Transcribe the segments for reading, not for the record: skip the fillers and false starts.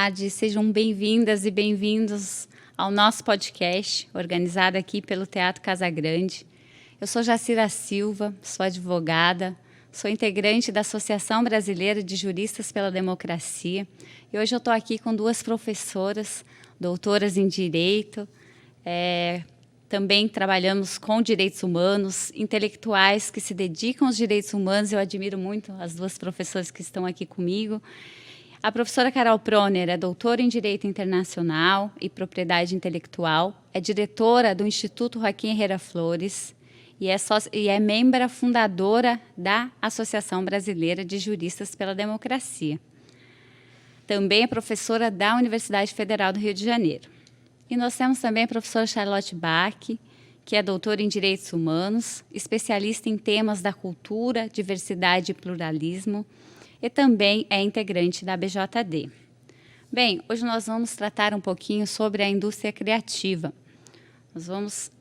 tarde, sejam bem-vindas e bem-vindos ao nosso podcast, organizado aqui pelo Teatro Casagrande. Eu sou Jacira Silva, sou advogada, sou integrante da Associação Brasileira de Juristas pela Democracia e hoje eu estou aqui com duas professoras, doutoras em Direito, também trabalhamos com direitos humanos, intelectuais que se dedicam aos direitos humanos. Eu admiro muito as duas professoras que estão aqui comigo. A professora Carol Proner é doutora em Direito Internacional e Propriedade Intelectual, é diretora do Instituto Joaquim Herrera Flores e é membro fundadora da Associação Brasileira de Juristas pela Democracia. Também é professora da Universidade Federal do Rio de Janeiro. E nós temos também a professora Charlotte Bach, que é doutora em Direitos Humanos, especialista em temas da cultura, diversidade e pluralismo, e também é integrante da BJD. Bem, hoje nós vamos tratar um pouquinho sobre a indústria criativa.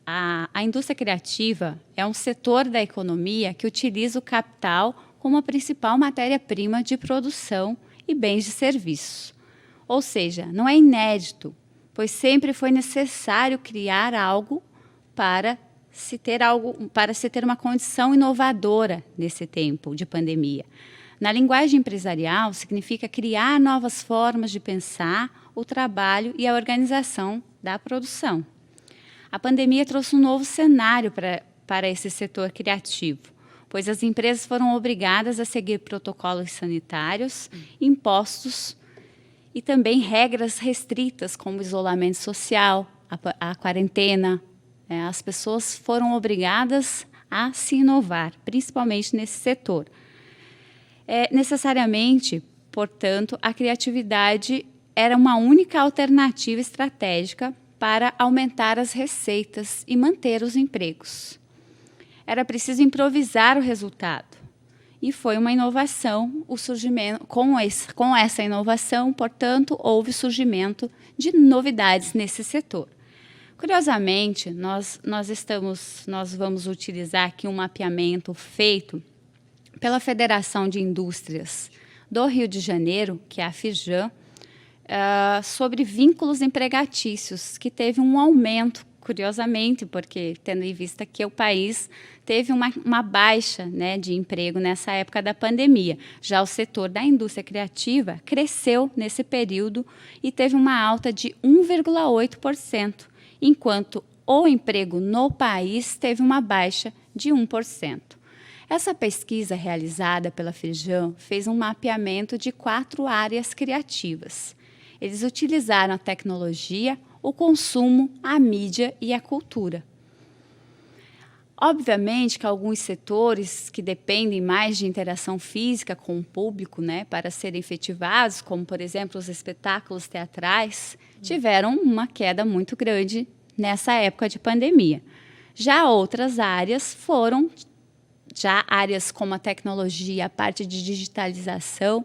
A indústria criativa é um setor da economia que utiliza o capital como a principal matéria-prima de produção e bens de serviço. Ou seja, não é inédito, pois sempre foi necessário criar algo para se ter uma condição inovadora nesse tempo de pandemia. Na linguagem empresarial, significa criar novas formas de pensar o trabalho e a organização da produção. A pandemia trouxe um novo cenário para esse setor criativo, pois as empresas foram obrigadas a seguir protocolos sanitários impostos e também regras restritas, como o isolamento social, a quarentena. As pessoas foram obrigadas a se inovar, principalmente nesse setor. Necessariamente, portanto, a criatividade era uma única alternativa estratégica para aumentar as receitas e manter os empregos. Era preciso improvisar o resultado. E foi uma inovação, o surgimento, com essa inovação, portanto, houve o surgimento de novidades nesse setor. Curiosamente, nós vamos utilizar aqui um mapeamento feito pela Federação de Indústrias do Rio de Janeiro, que é a FIRJAN, sobre vínculos empregatícios, que teve um aumento, curiosamente, porque tendo em vista que o país teve uma baixa, né, de emprego nessa época da pandemia. Já o setor da indústria criativa cresceu nesse período e teve uma alta de 1,8%, enquanto o emprego no país teve uma baixa de 1%. Essa pesquisa realizada pela FIRJAN fez um mapeamento de 4 áreas criativas. Eles utilizaram a tecnologia, o consumo, a mídia e a cultura. Obviamente que alguns setores que dependem mais de interação física com o público, né, para serem efetivados, como, por exemplo, os espetáculos teatrais, tiveram uma queda muito grande nessa época de pandemia. Já outras áreas áreas como a tecnologia, a parte de digitalização,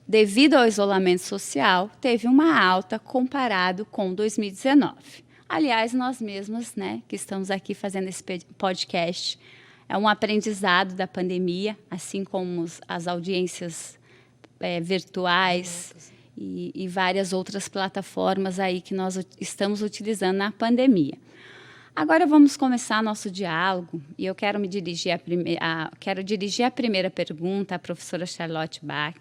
devido ao isolamento social, teve uma alta comparado com 2019. Aliás, nós mesmos, né, que estamos aqui fazendo esse podcast, é um aprendizado da pandemia, assim como as audiências virtuais e várias outras plataformas aí que nós estamos utilizando na pandemia. Agora vamos começar nosso diálogo e eu quero dirigir a primeira pergunta à professora Charlotte Bach.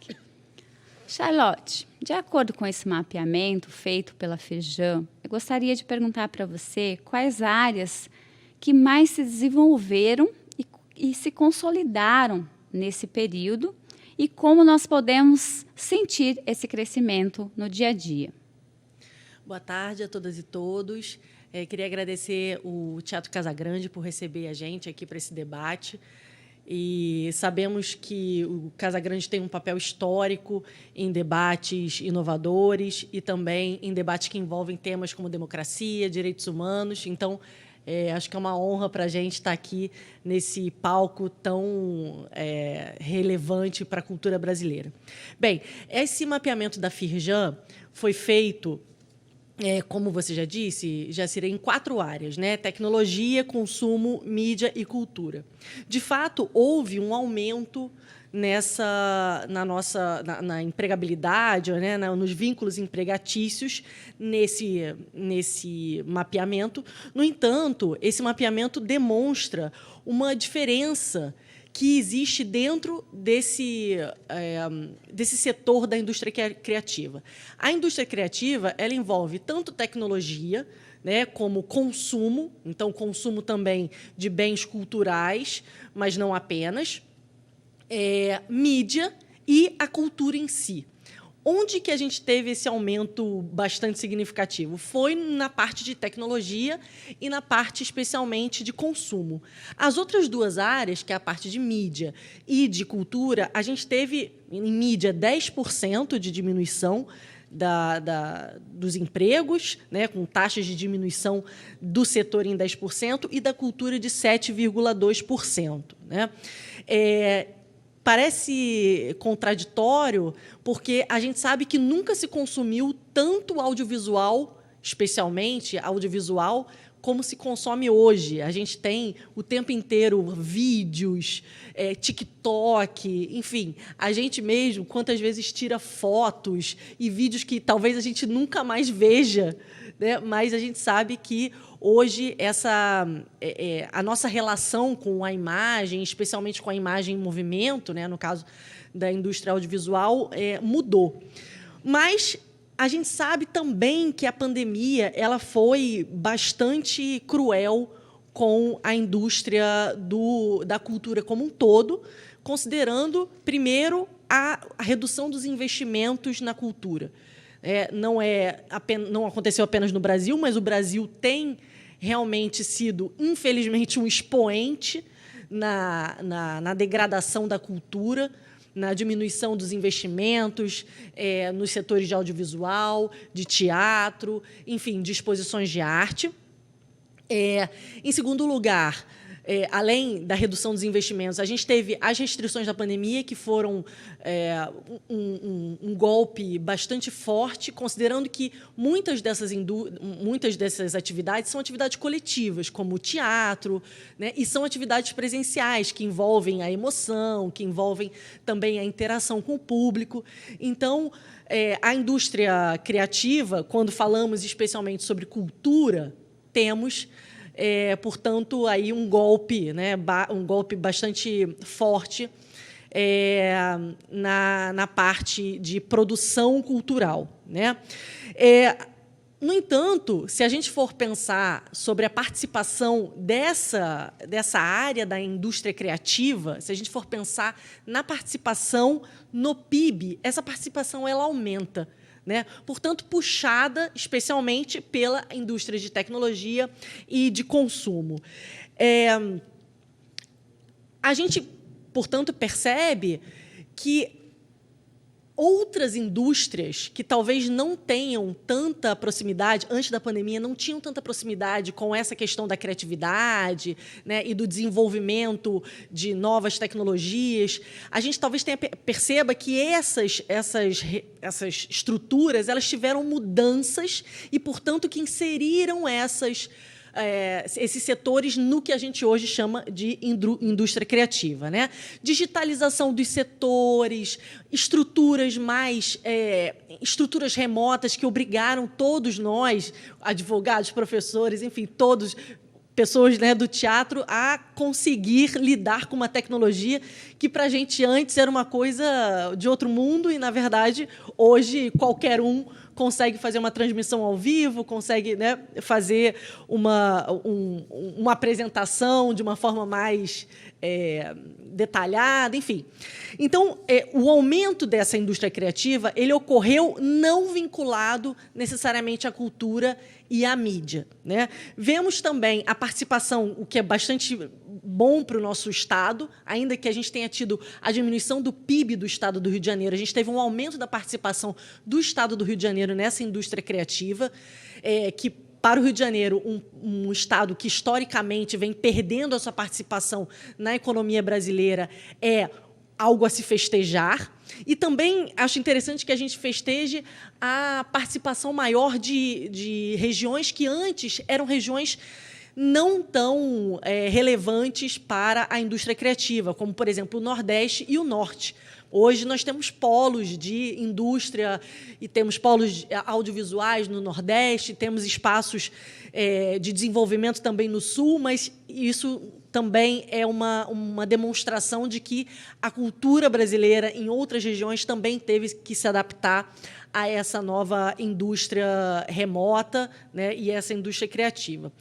Charlotte, de acordo com esse mapeamento feito pela FIRJAN, eu gostaria de perguntar para você quais áreas que mais se desenvolveram e se consolidaram nesse período e como nós podemos sentir esse crescimento no dia a dia. Boa tarde a todas e todos. Queria agradecer o Teatro Casagrande por receber a gente aqui para esse debate. E sabemos que o Casagrande tem um papel histórico em debates inovadores e também em debates que envolvem temas como democracia, direitos humanos. Então, acho que é uma honra para a gente estar aqui nesse palco tão relevante para a cultura brasileira. Bem, esse mapeamento da FIRJAN foi feito como você já disse, Jacira, em 4 áreas, né? Tecnologia, consumo, mídia e cultura. De fato, houve um aumento na empregabilidade, né? Nos vínculos empregatícios nesse mapeamento. No entanto, esse mapeamento demonstra uma diferença que existe dentro desse setor da indústria criativa. A indústria criativa ela envolve tanto tecnologia, né, como consumo, então consumo também de bens culturais, mas não apenas, mídia e a cultura em si. Onde que a gente teve esse aumento bastante significativo? Foi na parte de tecnologia e na parte, especialmente, de consumo. As outras 2 áreas, que é a parte de mídia e de cultura, a gente teve, em mídia, 10% de diminuição dos empregos, né, com taxas de diminuição do setor em 10%, e da cultura de 7,2%. Né? Parece contraditório, porque a gente sabe que nunca se consumiu tanto audiovisual, especialmente audiovisual, como se consome hoje. A gente tem o tempo inteiro vídeos, TikTok, enfim, a gente mesmo, quantas vezes tira fotos e vídeos que talvez a gente nunca mais veja, né? Mas a gente sabe que hoje a nossa relação com a imagem, especialmente com a imagem em movimento, né, no caso da indústria audiovisual, mudou. Mas a gente sabe também que a pandemia ela foi bastante cruel com a indústria da cultura como um todo, considerando, primeiro, a redução dos investimentos na cultura. Não aconteceu apenas no Brasil, mas o Brasil tem realmente sido, infelizmente, um expoente na degradação da cultura, na diminuição dos investimentos nos setores de audiovisual, de teatro, enfim, de exposições de arte. Em segundo lugar, além da redução dos investimentos, a gente teve as restrições da pandemia, que foram um golpe bastante forte, considerando que muitas dessas atividades são atividades coletivas, como o teatro, né, e são atividades presenciais, que envolvem a emoção, que envolvem também a interação com o público. Então, a indústria criativa, quando falamos especialmente sobre cultura, temos, portanto, aí um golpe, né, um golpe bastante forte na parte de produção cultural. Né? No entanto, se a gente for pensar sobre a participação dessa área da indústria criativa, se a gente for pensar na participação no PIB, essa participação ela aumenta. Né? Portanto, puxada especialmente pela indústria de tecnologia e de consumo. A gente, portanto, percebe que outras indústrias que talvez não tenham tanta proximidade, antes da pandemia, não tinham tanta proximidade com essa questão da criatividade, né, e do desenvolvimento de novas tecnologias, a gente talvez perceba que essas estruturas elas tiveram mudanças e, portanto, que inseriram esses setores no que a gente hoje chama de indústria criativa. Né? Digitalização dos setores, estruturas remotas que obrigaram todos nós, advogados, professores, enfim, todos, pessoas, né, do teatro, a conseguir lidar com uma tecnologia que, para a gente, antes era uma coisa de outro mundo e, na verdade, hoje, qualquer um consegue fazer uma transmissão ao vivo, consegue, né, fazer uma apresentação de uma forma mais detalhada, enfim. Então, o aumento dessa indústria criativa ele ocorreu não vinculado necessariamente à cultura e à mídia. Né? Vemos também a participação, o que é bastante bom para o nosso Estado, ainda que a gente tenha tido a diminuição do PIB do Estado do Rio de Janeiro, a gente teve um aumento da participação do Estado do Rio de Janeiro nessa indústria criativa, que, para o Rio de Janeiro, um Estado que, historicamente, vem perdendo a sua participação na economia brasileira, é algo a se festejar. E também acho interessante que a gente festeje a participação maior de regiões que antes eram regiões não tão relevantes para a indústria criativa, como, por exemplo, o Nordeste e o Norte. Hoje nós temos polos de indústria e temos polos audiovisuais no Nordeste, temos espaços de desenvolvimento também no Sul, mas isso também é uma demonstração de que a cultura brasileira em outras regiões também teve que se adaptar a essa nova indústria remota, né, e essa indústria criativa.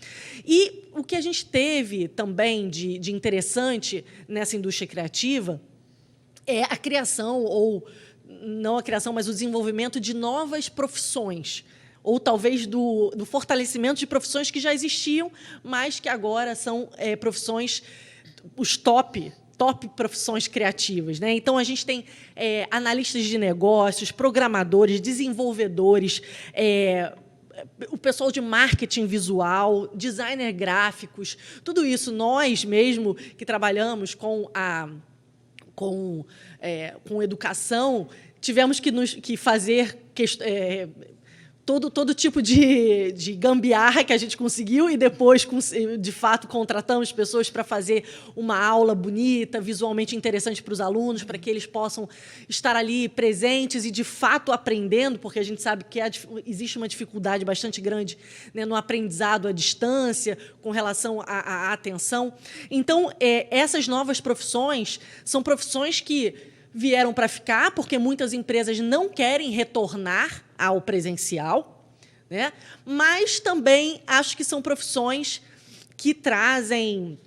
E o que a gente teve também de interessante nessa indústria criativa é a criação, ou não a criação, mas o desenvolvimento de novas profissões, ou talvez do fortalecimento de profissões que já existiam, mas que agora são profissões, os top profissões criativas, né? Então, a gente tem analistas de negócios, programadores, desenvolvedores, o pessoal de marketing visual, designer gráficos, tudo isso nós mesmo que trabalhamos com educação, tivemos que fazer todo tipo de gambiarra que a gente conseguiu e depois, de fato, contratamos pessoas para fazer uma aula bonita, visualmente interessante para os alunos, para que eles possam estar ali presentes e, de fato, aprendendo, porque a gente sabe que existe uma dificuldade bastante grande, né, no aprendizado à distância, com relação à atenção. Então, essas novas profissões são profissões que vieram para ficar, porque muitas empresas não querem retornar ao presencial, né? Mas também acho que são profissões que trazem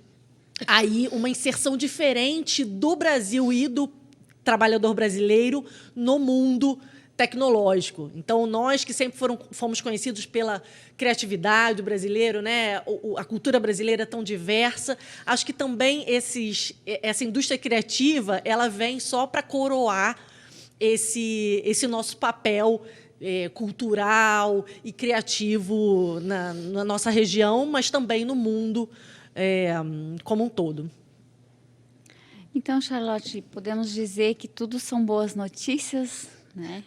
aí uma inserção diferente do Brasil e do trabalhador brasileiro no mundo tecnológico. Então, nós que sempre fomos conhecidos pela criatividade do brasileiro, né, a cultura brasileira é tão diversa, acho que também essa indústria criativa ela vem só para coroar esse nosso papel cultural e criativo na nossa região, mas também no mundo como um todo. Então, Charlotte, podemos dizer que tudo são boas notícias, né?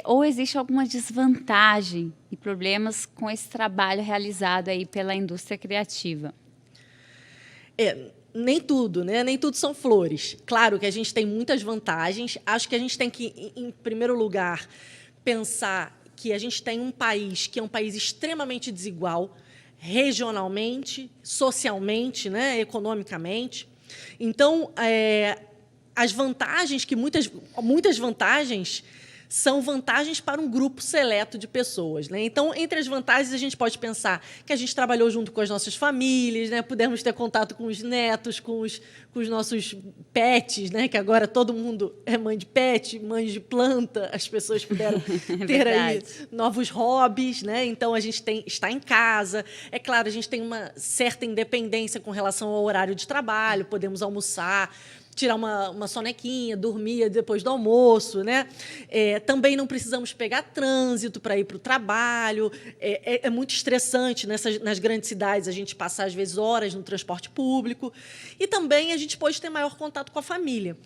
Ou existe alguma desvantagem e problemas com esse trabalho realizado aí pela indústria criativa? Nem tudo, né? Nem tudo são flores. Claro que a gente tem muitas vantagens. Acho que a gente tem que, em primeiro lugar, pensar que a gente tem um país que é um país extremamente desigual, regionalmente, socialmente, né? Economicamente. Então, as vantagens, que muitas vantagens são vantagens para um grupo seleto de pessoas, né? Então, entre as vantagens, a gente pode pensar que a gente trabalhou junto com as nossas famílias, né? Pudemos ter contato com os netos, com os nossos pets, né? Que agora todo mundo é mãe de pet, mãe de planta, as pessoas puderam ter aí novos hobbies, né? Então, a gente está em casa. É claro, a gente tem uma certa independência com relação ao horário de trabalho, podemos almoçar, tirar uma sonequinha, dormir depois do almoço, né? Também não precisamos pegar trânsito para ir para o trabalho. É muito estressante nas grandes cidades a gente passar, às vezes, horas no transporte público. E também a gente pode ter maior contato com a família.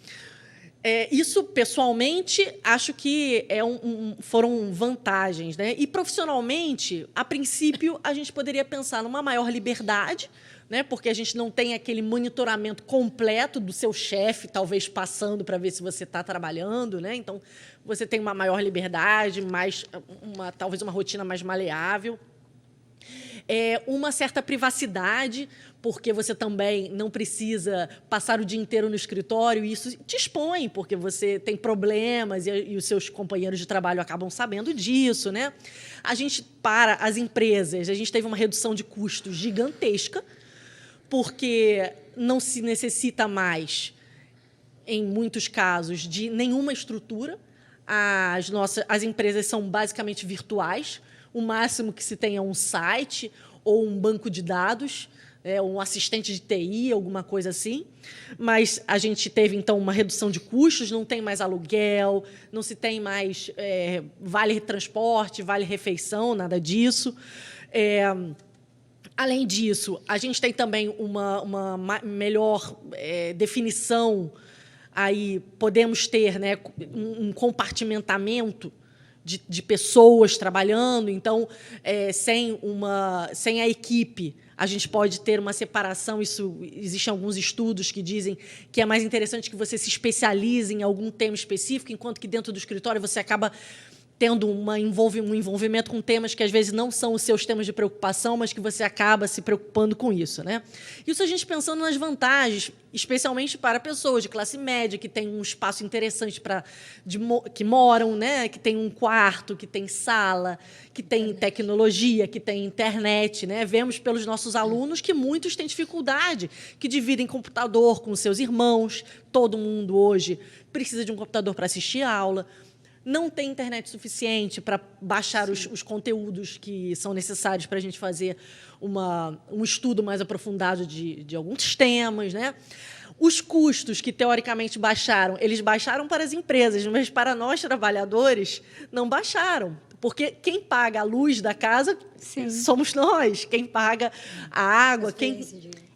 Isso, pessoalmente, acho que foram vantagens, né? E, profissionalmente, a princípio, a gente poderia pensar numa maior liberdade, né? Porque a gente não tem aquele monitoramento completo do seu chefe, talvez passando para ver se você está trabalhando, né? Então, você tem uma maior liberdade, talvez uma rotina mais maleável. Uma certa privacidade, porque você também não precisa passar o dia inteiro no escritório, e isso te expõe, porque você tem problemas e os seus companheiros de trabalho acabam sabendo disso, né? Para as empresas, a gente teve uma redução de custos gigantesca, porque não se necessita mais, em muitos casos, de nenhuma estrutura. As empresas são basicamente virtuais. O máximo que se tem é um site ou um banco de dados, um assistente de TI, alguma coisa assim. Mas a gente teve, então, uma redução de custos, não tem mais aluguel, não se tem mais vale transporte, vale refeição, nada disso. Além disso, a gente tem também uma melhor definição aí podemos ter, né, um compartimentamento de pessoas trabalhando. Então, sem a equipe, a gente pode ter uma separação. Existem alguns estudos que dizem que é mais interessante que você se especialize em algum tema específico, enquanto que dentro do escritório você acaba tendo um envolvimento com temas que, às vezes, não são os seus temas de preocupação, mas que você acaba se preocupando com isso, né? Isso a gente pensando nas vantagens, especialmente para pessoas de classe média, que têm um espaço interessante que moram, né? Que tem um quarto, que tem sala, que tem tecnologia, que tem internet, né? Vemos pelos nossos alunos que muitos têm dificuldade, que dividem computador com seus irmãos. Todo mundo hoje precisa de um computador para assistir a aula. Não tem internet suficiente para baixar os conteúdos que são necessários para a gente fazer um estudo mais aprofundado de alguns temas, né? Os custos que, teoricamente, baixaram, eles baixaram para as empresas, mas para nós, trabalhadores, não baixaram. Porque quem paga a luz da casa somos nós, quem paga a água,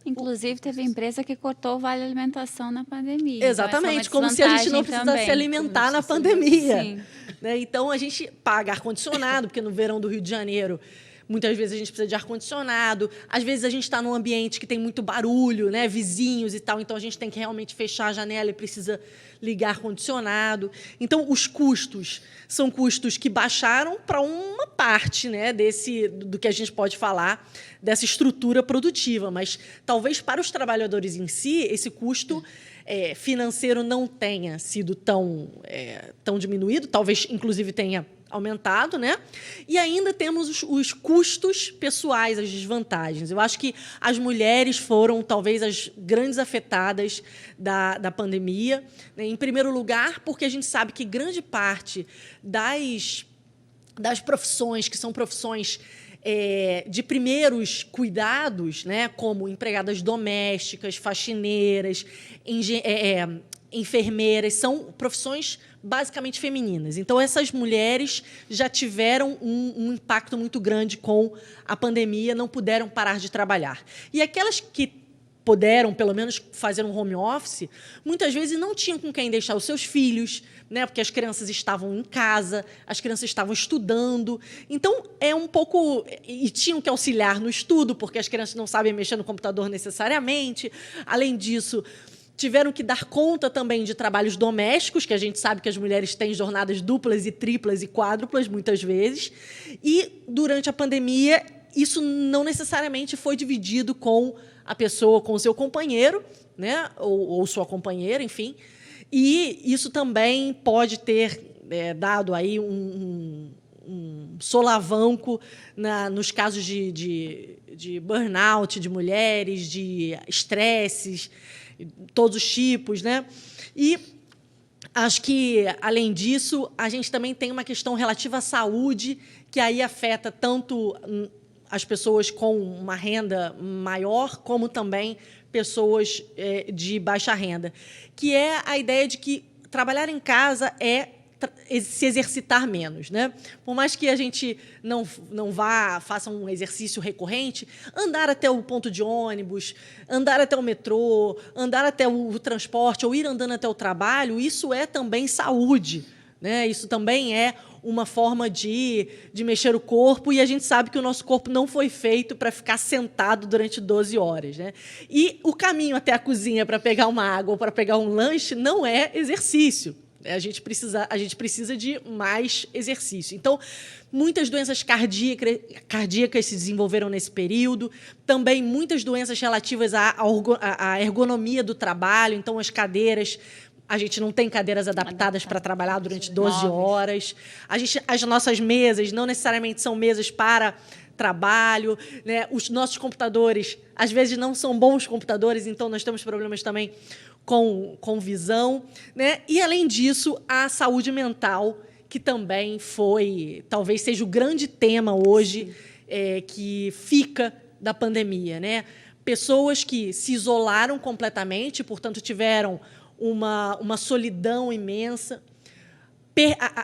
Inclusive, teve empresa que cortou o vale alimentação na pandemia. Exatamente, então, como se a gente não precisasse se alimentar na pandemia. Sim. Né? Então, a gente paga ar-condicionado, porque no verão do Rio de Janeiro, muitas vezes a gente precisa de ar-condicionado. Às vezes, a gente está num ambiente que tem muito barulho, né? Vizinhos e tal, então a gente tem que realmente fechar a janela e precisa ligar ar-condicionado. Então, os custos são custos que baixaram para uma parte, né, do que a gente pode falar dessa estrutura produtiva, mas talvez para os trabalhadores em si, esse custo financeiro não tenha sido tão diminuído, talvez, inclusive, tenha aumentado, né? E ainda temos os custos pessoais, as desvantagens. Eu acho que as mulheres foram, talvez, as grandes afetadas da pandemia, né? Em primeiro lugar, porque a gente sabe que grande parte das profissões, que são profissões de primeiros cuidados, né? Como empregadas domésticas, faxineiras, enfermeiras, são profissões basicamente femininas. Então, essas mulheres já tiveram um impacto muito grande com a pandemia, não puderam parar de trabalhar. E aquelas que puderam, pelo menos, fazer um home office, muitas vezes não tinham com quem deixar os seus filhos, né? Porque as crianças estavam em casa, as crianças estavam estudando. Então, um pouco... E tinham que auxiliar no estudo, porque as crianças não sabem mexer no computador necessariamente. Além disso, tiveram que dar conta também de trabalhos domésticos, que a gente sabe que as mulheres têm jornadas duplas e triplas e quádruplas, muitas vezes. E, durante a pandemia, isso não necessariamente foi dividido com a pessoa, com o seu companheiro, né? ou sua companheira, enfim. E isso também pode ter dado aí um solavanco nos casos de burnout de mulheres, de estresses, todos os tipos, né? E acho que, além disso, a gente também tem uma questão relativa à saúde, que aí afeta tanto as pessoas com uma renda maior, como também pessoas de baixa renda, que é a ideia de que trabalhar em casa é se exercitar menos, né? Por mais que a gente não faça um exercício recorrente, andar até o ponto de ônibus, andar até o metrô, andar até o transporte ou ir andando até o trabalho, isso é também saúde, né? Isso também é uma forma de mexer o corpo, e a gente sabe que o nosso corpo não foi feito para ficar sentado durante 12 horas. Né? E o caminho até a cozinha para pegar uma água ou para pegar um lanche não é exercício. A gente precisa de mais exercício. Então, muitas doenças cardíacas se desenvolveram nesse período, também muitas doenças relativas à ergonomia do trabalho, então as cadeiras... A gente não tem cadeiras adaptadas para trabalhar durante 12 horas. As nossas mesas não necessariamente são mesas para trabalho. Né? Os nossos computadores, às vezes, não são bons computadores, então nós temos problemas também com visão. Né? E, além disso, a saúde mental, que também talvez seja o grande tema hoje que fica da pandemia. Né? Pessoas que se isolaram completamente, portanto, tiveram uma solidão imensa,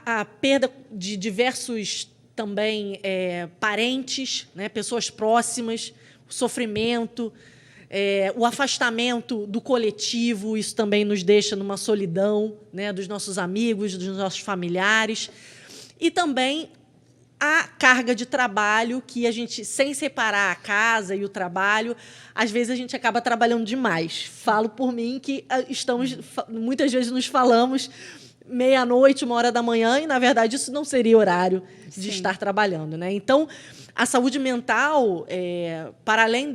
a perda de diversos também parentes, né, pessoas próximas, o sofrimento, o afastamento do coletivo, isso também nos deixa numa solidão, né, dos nossos amigos, dos nossos familiares. E também a carga de trabalho que a gente, sem separar a casa e o trabalho, às vezes a gente acaba trabalhando demais. Falo por mim que muitas vezes nos falamos meia-noite, 1h da manhã, e, na verdade, isso não seria horário de estar trabalhando, né? Então, a saúde mental, para além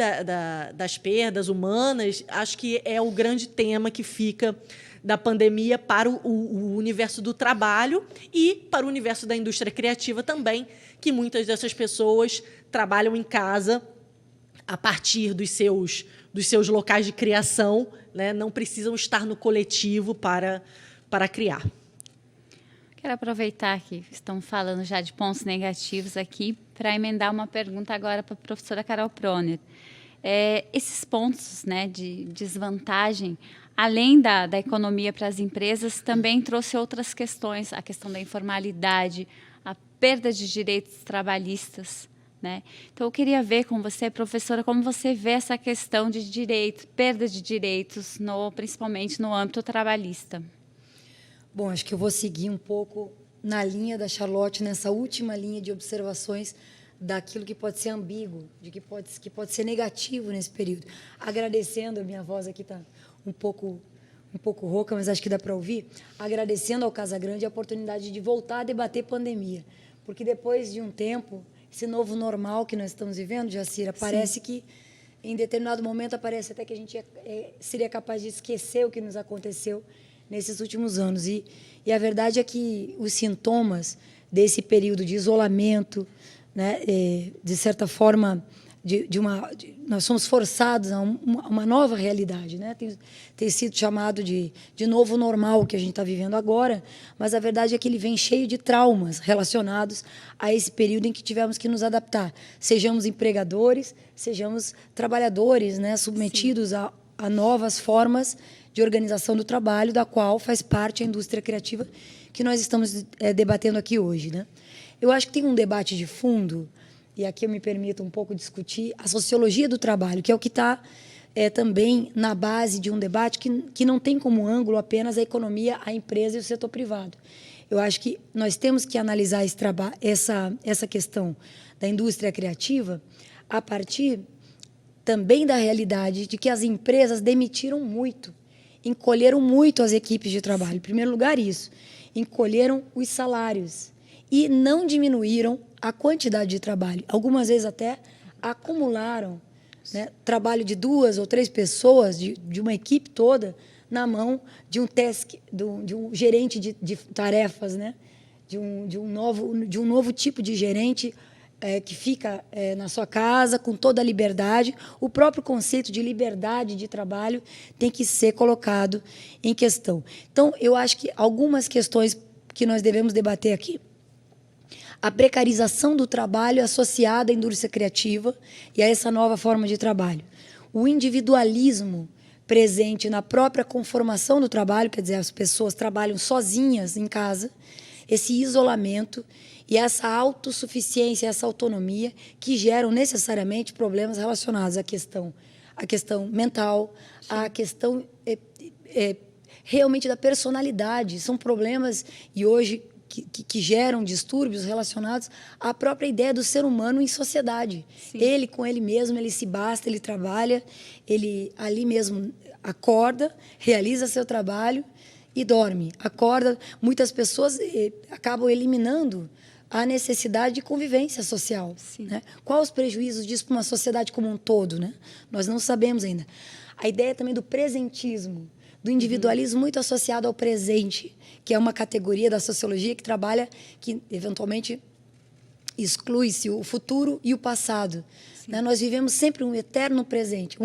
das perdas humanas, acho que é o grande tema que fica da pandemia para o universo do trabalho e para o universo da indústria criativa também, que muitas dessas pessoas trabalham em casa a partir dos seus locais de criação, né? Não precisam estar no coletivo para criar. Quero aproveitar que estão falando já de pontos negativos aqui para emendar uma pergunta agora para a professora Carol Proner. Esses pontos, né, de desvantagem, além da economia para as empresas, também trouxe outras questões, a questão da informalidade, a perda de direitos trabalhistas, né? Então, eu queria ver com você, professora, como você vê essa questão de direitos, perda de direitos, principalmente no âmbito trabalhista. Bom, acho que eu vou seguir um pouco na linha da Charlotte, nessa última linha de observações daquilo que pode ser ambíguo, de que pode ser negativo nesse período. Agradecendo, a minha voz aqui está um pouco rouca, mas acho que dá para ouvir, agradecendo ao Casagrande a oportunidade de voltar a debater pandemia, porque depois de um tempo, esse novo normal que nós estamos vivendo, Jacira, parece que, em determinado momento, parece até que a gente seria capaz de esquecer o que nos aconteceu nesses últimos anos. E a verdade é que os sintomas desse período de isolamento, né, de certa forma, nós somos forçados a uma nova realidade, né? Tem sido chamado de novo normal que a gente está vivendo agora, mas a verdade é que ele vem cheio de traumas relacionados a esse período em que tivemos que nos adaptar. Sejamos empregadores, sejamos trabalhadores, né, submetidos a novas formas de organização do trabalho, da qual faz parte a indústria criativa que nós estamos debatendo aqui hoje, né? Eu acho que tem um debate de fundo, e aqui eu me permito um pouco discutir a sociologia do trabalho, que é o que está também na base de um debate que não tem como ângulo apenas a economia, a empresa e o setor privado. Eu acho que nós temos que analisar essa questão da indústria criativa a partir também da realidade de que as empresas demitiram muito, encolheram muito as equipes de trabalho. Em primeiro lugar, isso. Encolheram os salários e não diminuíram a quantidade de trabalho. Algumas vezes até acumularam, né, trabalho de 2 ou 3 pessoas, de uma equipe toda, na mão de um gerente de tarefas, né, de um novo tipo de gerente que fica na sua casa com toda a liberdade. O próprio conceito de liberdade de trabalho tem que ser colocado em questão. Então, eu acho que algumas questões que nós devemos debater aqui. A precarização do trabalho associada à indústria criativa e a essa nova forma de trabalho. O individualismo presente na própria conformação do trabalho, quer dizer, as pessoas trabalham sozinhas em casa, esse isolamento e essa autossuficiência, essa autonomia que geram necessariamente problemas relacionados à questão mental, à questão realmente da personalidade. São problemas, e hoje, que geram distúrbios relacionados à própria ideia do ser humano em sociedade. Sim. Ele, com ele mesmo, ele se basta, ele trabalha, ele ali mesmo acorda, realiza seu trabalho e dorme. Acorda. Muitas pessoas acabam eliminando a necessidade de convivência social. Né? Quais os prejuízos disso para uma sociedade como um todo? Né? Nós não sabemos ainda. A ideia também do presentismo, do individualismo muito associado ao presente, que é uma categoria da sociologia que trabalha, que eventualmente exclui-se o futuro e o passado. Né? Nós vivemos sempre um eterno presente.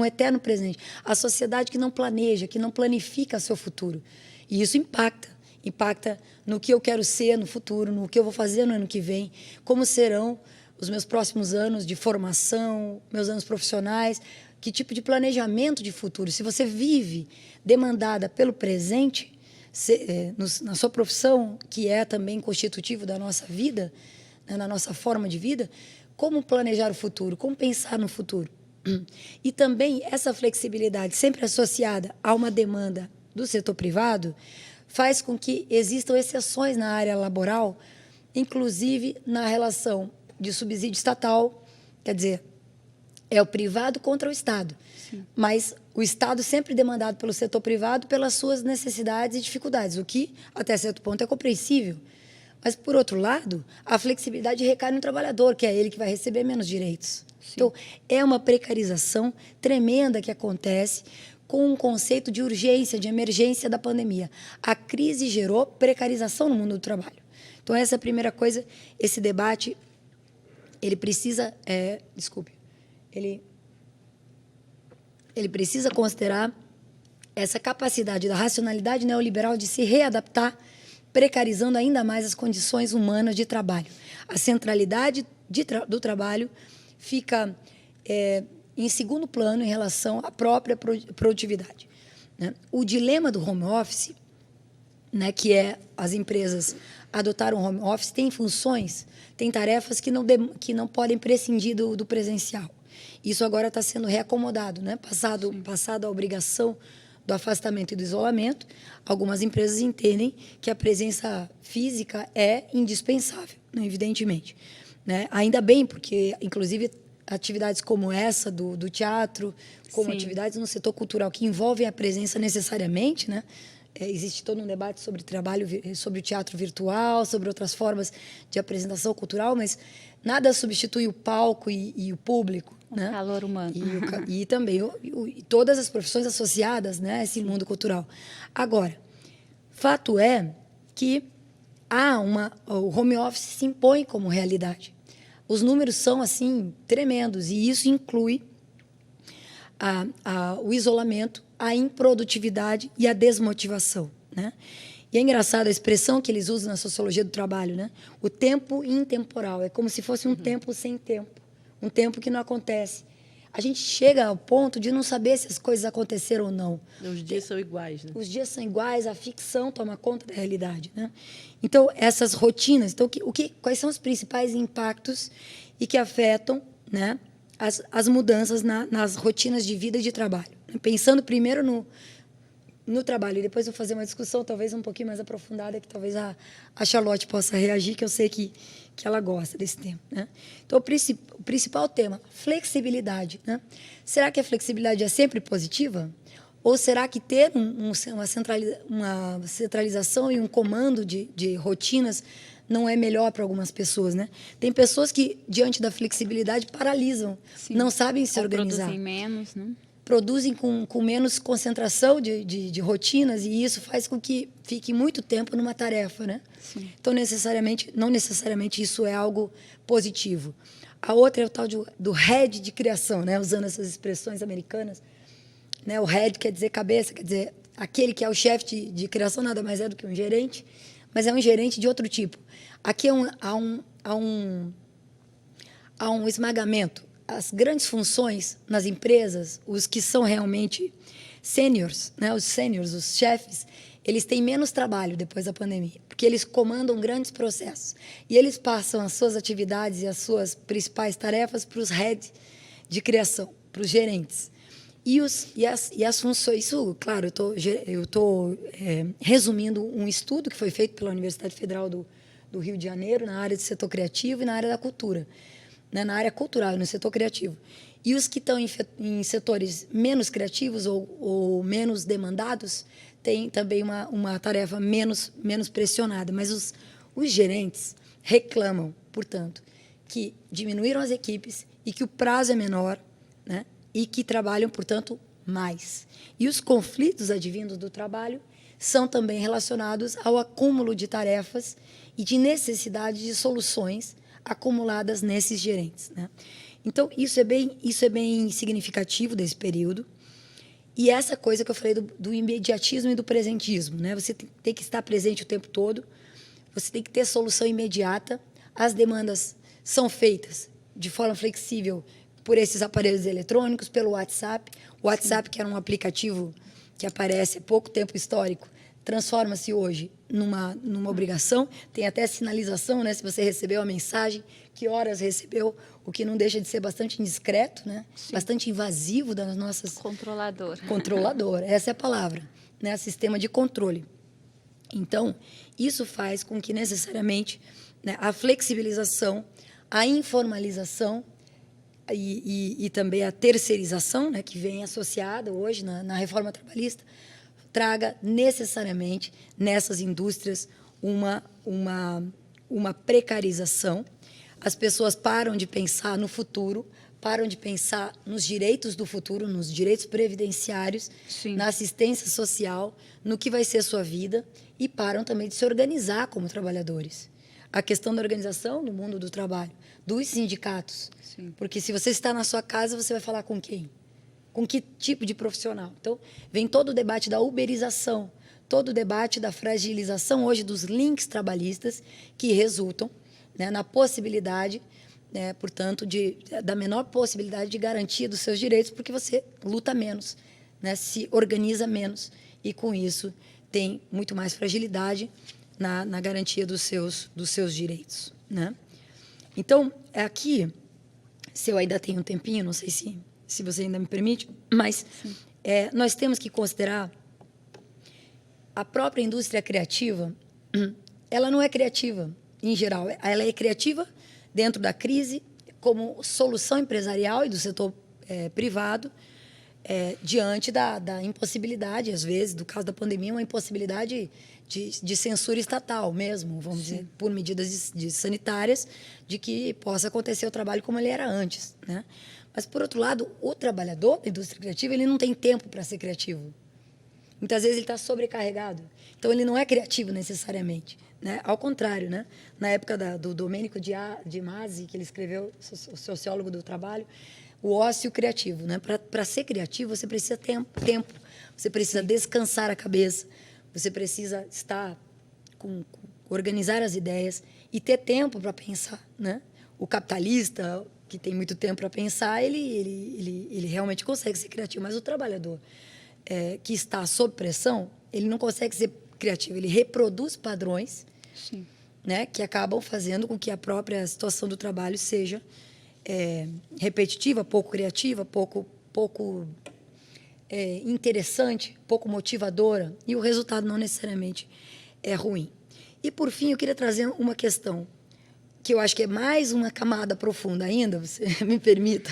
A sociedade que não planeja, que não planifica seu futuro. E isso impacta no que eu quero ser no futuro, no que eu vou fazer no ano que vem, como serão os meus próximos anos de formação, meus anos profissionais, que tipo de planejamento de futuro. Se você vive demandada pelo presente, na sua profissão, que é também constitutivo da nossa vida, né, na nossa forma de vida, como planejar o futuro, como pensar no futuro? E também essa flexibilidade, sempre associada a uma demanda do setor privado, faz com que existam exceções na área laboral, inclusive na relação de subsídio estatal, quer dizer, é o privado contra o Estado. Sim. Mas o Estado sempre demandado pelo setor privado pelas suas necessidades e dificuldades, o que, até certo ponto, é compreensível. Mas, por outro lado, a flexibilidade recai no trabalhador, que é ele que vai receber menos direitos. Sim. Então, é uma precarização tremenda que acontece com um conceito de urgência, de emergência da pandemia. A crise gerou precarização no mundo do trabalho. Então, essa é a primeira coisa. Esse debate, ele precisa... Ele precisa considerar essa capacidade da racionalidade neoliberal de se readaptar, precarizando ainda mais as condições humanas de trabalho. A centralidade do trabalho fica em segundo plano em relação à própria produtividade. Né? O dilema do home office, né, que é as empresas adotaram o home office, tem funções, tem tarefas que não podem prescindir do presencial. Isso agora está sendo reacomodado, né? Passado a obrigação do afastamento e do isolamento, algumas empresas entendem que a presença física é indispensável, né? Evidentemente. Né? Ainda bem, porque, inclusive, atividades como essa do teatro, como Sim. atividades no setor cultural que envolvem a presença necessariamente, né? Existe todo um debate sobre trabalho, sobre o teatro virtual, sobre outras formas de apresentação cultural, mas nada substitui o palco e o público. O né? calor humano. E também todas as profissões associadas, né, a esse Sim. mundo cultural. Agora, fato é que o home office se impõe como realidade. Os números são assim tremendos e isso inclui o isolamento, a improdutividade e a desmotivação. Né? E é engraçado a expressão que eles usam na sociologia do trabalho, né? O tempo intemporal. É como se fosse um tempo sem tempo. Um tempo que não acontece. A gente chega ao ponto de não saber se as coisas aconteceram ou não. Os dias são iguais, né? Os dias são iguais, a ficção toma conta da realidade. Né? Então, essas rotinas... Então, quais são os principais impactos e que afetam, né, as mudanças nas rotinas de vida e de trabalho? Pensando primeiro no trabalho, e depois vou fazer uma discussão talvez um pouquinho mais aprofundada, que talvez a Charlotte possa reagir, que eu sei que ela gosta desse tema. Né? Então, o principal tema, flexibilidade. Né? Será que a flexibilidade é sempre positiva? Ou será que ter uma centralização e um comando de rotinas não é melhor para algumas pessoas? Né? Tem pessoas que, diante da flexibilidade, paralisam, Sim. não sabem se organizar. Produzem menos, né? Produzem com menos concentração de rotinas e isso faz com que fique muito tempo numa tarefa. Né? Sim. Então, não necessariamente isso é algo positivo. A outra é o tal do head de criação, né? Usando essas expressões americanas. Né? O head quer dizer cabeça, quer dizer aquele que é o chefe de criação, nada mais é do que um gerente, mas é um gerente de outro tipo. Aqui há um esmagamento. As grandes funções nas empresas, os que são realmente sêniors, né? Os chefes, eles têm menos trabalho depois da pandemia, porque eles comandam grandes processos. E eles passam as suas atividades e as suas principais tarefas para os heads de criação, para os gerentes. E as funções... Isso, claro, eu estou resumindo um estudo que foi feito pela Universidade Federal do Rio de Janeiro, na área do setor criativo e na área da cultura. Né, na área cultural, no setor criativo. E os que estão em setores menos criativos ou menos demandados têm também uma tarefa menos pressionada. Mas os gerentes reclamam, portanto, que diminuíram as equipes e que o prazo é menor, né, e que trabalham, portanto, mais. E os conflitos advindos do trabalho são também relacionados ao acúmulo de tarefas e de necessidade de soluções acumuladas nesses gerentes. Né? Então, isso é bem significativo desse período. E essa coisa que eu falei do imediatismo e do presentismo. Né? Você tem que estar presente o tempo todo, você tem que ter solução imediata, as demandas são feitas de forma flexível por esses aparelhos eletrônicos, pelo WhatsApp. O WhatsApp, que era um aplicativo que aparece há pouco tempo histórico, transforma-se hoje numa obrigação, tem até sinalização, né? Se você recebeu a mensagem, que horas recebeu, o que não deixa de ser bastante indiscreto, né? Bastante invasivo das nossas... Controlador. Controlador, essa é a palavra, né? Sistema de controle. Então, isso faz com que necessariamente, né, a flexibilização, a informalização e também a terceirização, né, que vem associada hoje na reforma trabalhista, traga necessariamente nessas indústrias uma precarização. As pessoas param de pensar no futuro, param de pensar nos direitos do futuro, nos direitos previdenciários, Sim. na assistência social, no que vai ser a sua vida, e param também de se organizar como trabalhadores. A questão da organização no mundo do trabalho, dos sindicatos. Sim. Porque se você está na sua casa, você vai falar com quem? Com que tipo de profissional? Então, vem todo o debate da uberização, todo o debate da fragilização hoje dos links trabalhistas que resultam, né, na possibilidade, né, portanto, da menor possibilidade de garantia dos seus direitos, porque você luta menos, né, se organiza menos e, com isso, tem muito mais fragilidade na garantia dos seus direitos, né? Então, aqui, se eu ainda tenho um tempinho, não sei se você ainda me permite, mas nós temos que considerar a própria indústria criativa, ela não é criativa em geral, ela é criativa dentro da crise como solução empresarial e do setor privado, diante da impossibilidade, às vezes, do caso da pandemia, uma impossibilidade de censura estatal mesmo, vamos dizer, por medidas sanitárias, de que possa acontecer o trabalho como ele era antes, né? Mas, por outro lado, o trabalhador da indústria criativa, ele não tem tempo para ser criativo. Muitas vezes ele está sobrecarregado. Então, ele não é criativo necessariamente, né? Ao contrário, né? Na época do Domenico de Masi, que ele escreveu, o sociólogo do trabalho, o ócio criativo, né? Para ser criativo, você precisa ter tempo, você precisa descansar a cabeça, você precisa organizar as ideias e ter tempo para pensar, né? O capitalista, que tem muito tempo para pensar, ele realmente consegue ser criativo, mas o trabalhador que está sob pressão, ele não consegue ser criativo, ele reproduz padrões, Sim. né, que acabam fazendo com que a própria situação do trabalho seja repetitiva, pouco criativa, pouco interessante, pouco motivadora, e o resultado não necessariamente é ruim. E, por fim, eu queria trazer uma questão que eu acho que é mais uma camada profunda ainda, você me permita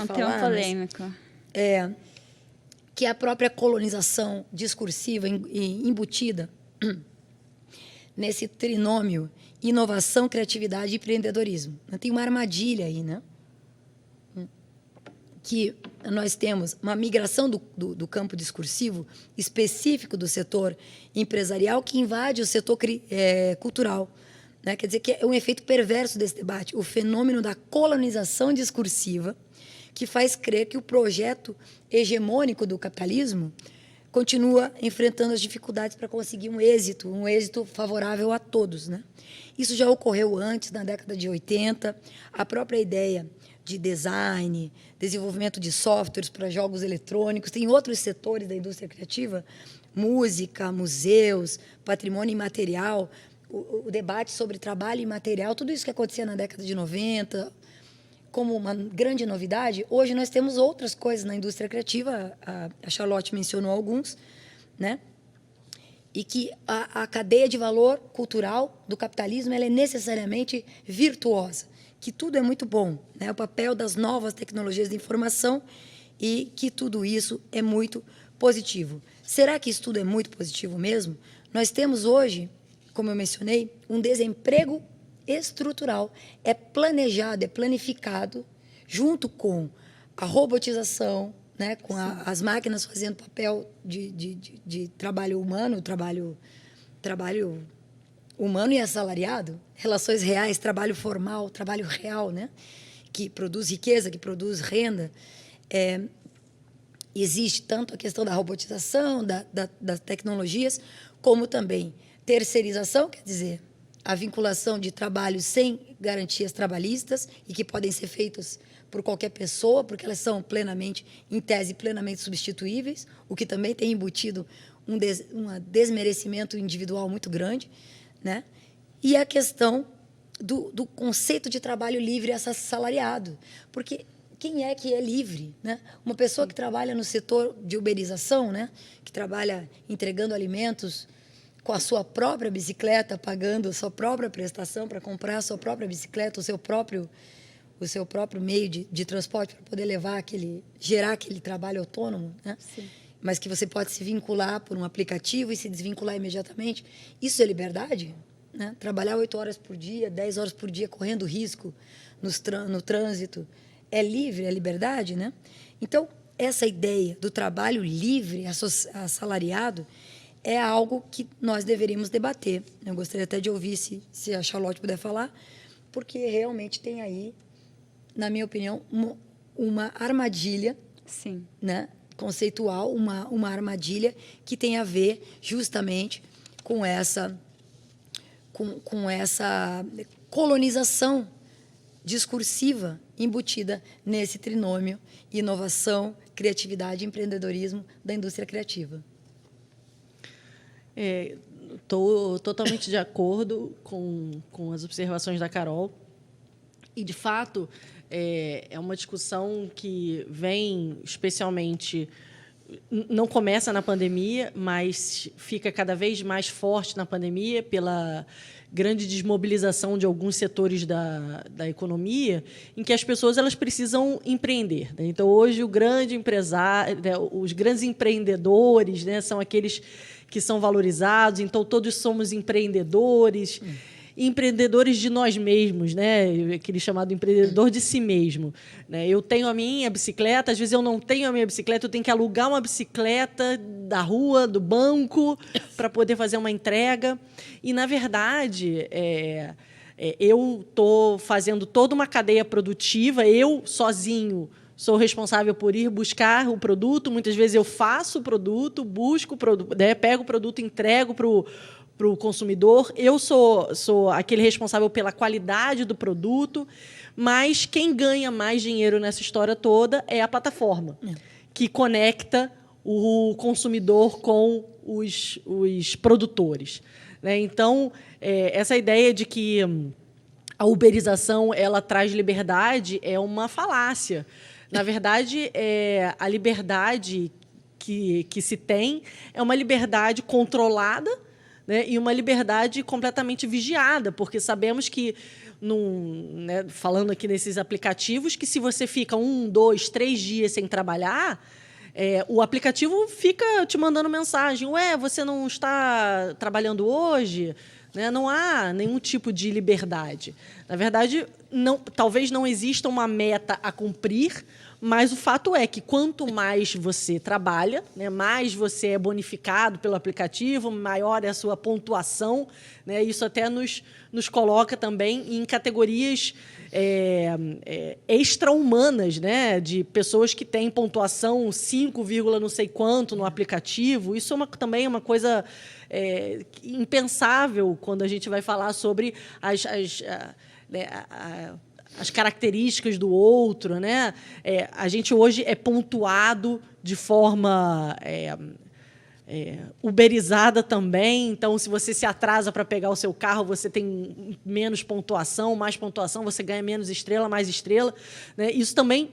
Um falar. tema polêmico. Que é a própria colonização discursiva embutida nesse trinômio inovação, criatividade e empreendedorismo. Tem uma armadilha aí, né? Que nós temos uma migração do campo discursivo específico do setor empresarial que invade o setor cultural, né? Quer dizer que é um efeito perverso desse debate, o fenômeno da colonização discursiva, que faz crer que o projeto hegemônico do capitalismo continua enfrentando as dificuldades para conseguir um êxito favorável a todos, né? Isso já ocorreu antes, na década de 80, a própria ideia de design, desenvolvimento de softwares para jogos eletrônicos, tem outros setores da indústria criativa, música, museus, patrimônio imaterial, o debate sobre trabalho imaterial, tudo isso que acontecia na década de 90, como uma grande novidade, hoje nós temos outras coisas na indústria criativa, a Charlotte mencionou alguns, né? E que a cadeia de valor cultural do capitalismo ela é necessariamente virtuosa, que tudo é muito bom, né? O papel das novas tecnologias de informação e que tudo isso é muito positivo. Será que isso tudo é muito positivo mesmo? Nós temos hoje, como eu mencionei, um desemprego estrutural, é planejado, é planificado, junto com a robotização, né, com as máquinas fazendo papel de trabalho humano, trabalho humano e assalariado, relações reais, trabalho formal, trabalho real, né, que produz riqueza, que produz renda. Existe tanto a questão da robotização, das tecnologias, como também terceirização, quer dizer, a vinculação de trabalhos sem garantias trabalhistas e que podem ser feitos por qualquer pessoa, porque elas são plenamente, em tese, plenamente substituíveis, o que também tem embutido um desmerecimento individual muito grande, né? E a questão do conceito de trabalho livre assalariado. Porque quem é que é livre, né? Uma pessoa que trabalha no setor de uberização, né? Que trabalha entregando alimentos com a sua própria bicicleta, pagando a sua própria prestação para comprar a sua própria bicicleta, o seu próprio meio de transporte para poder gerar aquele trabalho autônomo, né? Sim. Mas que você pode se vincular por um aplicativo e se desvincular imediatamente. Isso é liberdade? Né? Trabalhar 8 horas por dia, 10 horas por dia, correndo risco no trânsito, é livre, é liberdade? Né? Então, essa ideia do trabalho livre, assalariado, é algo que nós deveríamos debater. Eu gostaria até de ouvir se a Charlotte puder falar, porque realmente tem aí, na minha opinião, uma armadilha, Sim. né, conceitual, uma armadilha que tem a ver justamente com essa colonização discursiva embutida nesse trinômio inovação, criatividade e empreendedorismo da indústria criativa. Estou totalmente de acordo com as observações da Carol. E, de fato, é uma discussão que vem especialmente... Não começa na pandemia, mas fica cada vez mais forte na pandemia pela grande desmobilização de alguns setores da economia, em que as pessoas elas precisam empreender. Né? Então, hoje, o grande empresário, né, os grandes empreendedores, né, são aqueles que são valorizados. Então, todos somos empreendedores. Empreendedores de nós mesmos, né? Aquele chamado empreendedor de si mesmo. Né? Eu tenho a minha bicicleta, às vezes eu não tenho a minha bicicleta, eu tenho que alugar uma bicicleta da rua, do banco, para poder fazer uma entrega. E, na verdade, eu estou fazendo toda uma cadeia produtiva, eu, sozinho, sou responsável por ir buscar o produto. Muitas vezes eu faço o produto, busco o produto, né? Pego o produto, entrego para o consumidor. Eu sou aquele responsável pela qualidade do produto, mas quem ganha mais dinheiro nessa história toda é a plataforma, que conecta o consumidor com os produtores. Né? Então, essa ideia de que a uberização ela traz liberdade é uma falácia. Na verdade, a liberdade que se tem é uma liberdade controlada, né, e uma liberdade completamente vigiada, porque sabemos que, né, falando aqui nesses aplicativos, que se você fica 1, 2, 3 dias sem trabalhar, o aplicativo fica te mandando mensagem: ué, você não está trabalhando hoje? Né? Não há nenhum tipo de liberdade. Na verdade, talvez não exista uma meta a cumprir, mas o fato é que quanto mais você trabalha, né, mais você é bonificado pelo aplicativo, maior é a sua pontuação. Né? Isso até nos coloca também em categorias extra-humanas, né, de pessoas que têm pontuação 5, não sei quanto no aplicativo. Isso também é uma coisa impensável quando a gente vai falar sobre as características do outro. Né? A gente hoje é pontuado de forma uberizada também. Então, se você se atrasa para pegar o seu carro, você tem menos pontuação, mais pontuação, você ganha menos estrela, mais estrela. Né? Isso também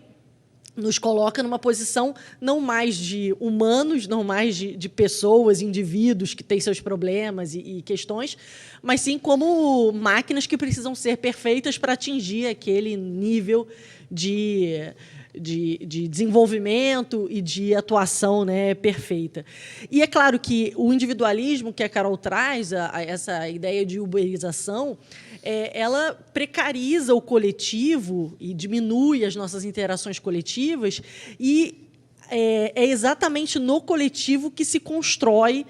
nos coloca numa posição não mais de humanos, não mais de pessoas, indivíduos que têm seus problemas e questões, mas sim como máquinas que precisam ser perfeitas para atingir aquele nível de desenvolvimento e de atuação, né, perfeita. E é claro que o individualismo que a Carol traz, essa ideia de uberização, ela precariza o coletivo e diminui as nossas interações coletivas, e é exatamente no coletivo que se constrói,